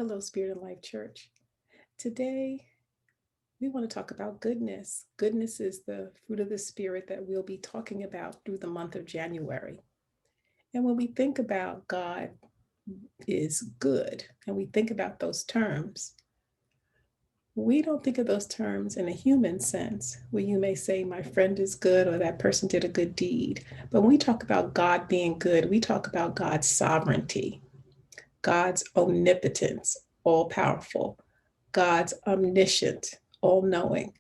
Hello, Spirit and Life Church. Today, we want to talk about goodness. Goodness is the fruit of the Spirit that we'll be talking about through the month of January. And when we think about God is good, and we think about those terms, we don't think of those terms in a human sense, where you may say, my friend is good, or that person did a good deed. But when we talk about God being good, we talk about God's sovereignty, God's omnipotence, all powerful, God's omniscient, all knowing,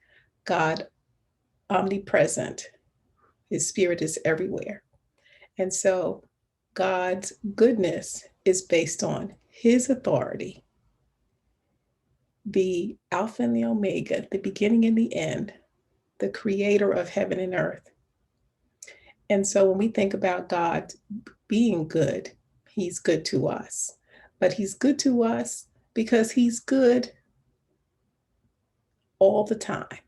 God omnipresent. His spirit is everywhere. And so God's goodness is based on his authority, the Alpha and the Omega, the beginning and the end, the creator of heaven and earth. And so when we think about God being good, he's good to us. But he's good to us because he's good all the time.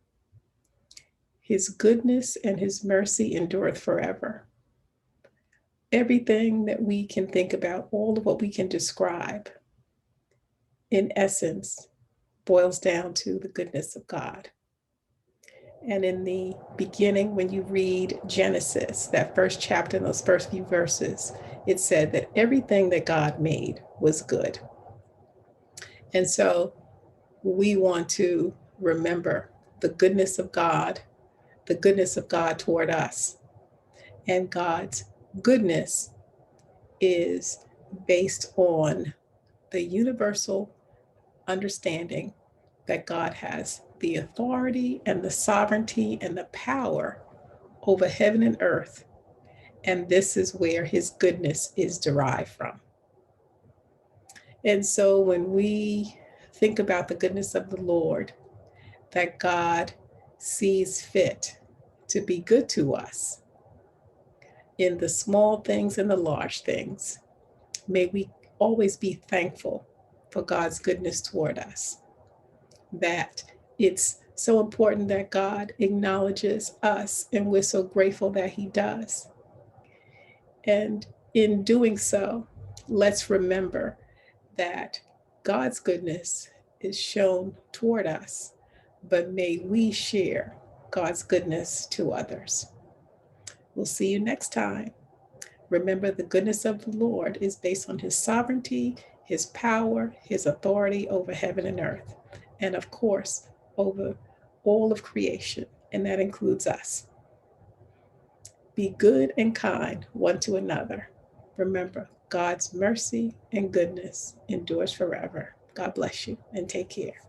His goodness and his mercy endureth forever. Everything that we can think about, all of what we can describe, in essence, boils down to the goodness of God. And in the beginning, when you read Genesis, that first chapter, those first few verses, it said that everything that God made was good. And so we want to remember the goodness of God, the goodness of God toward us. And God's goodness is based on the universal understanding that God has the authority and the sovereignty and the power over heaven and earth. And this is where his goodness is derived from. And so when we think about the goodness of the Lord, that God sees fit to be good to us in the small things and the large things, may we always be thankful for God's goodness toward us. That it's so important that God acknowledges us, and we're so grateful that he does. And in doing so, let's remember that God's goodness is shown toward us, but may we share God's goodness to others. We'll see you next time. Remember, the goodness of the Lord is based on his sovereignty, his power, his authority over heaven and earth, and of course, over all of creation, and that includes us. Be good and kind one to another. Remember, God's mercy and goodness endures forever. God bless you and take care.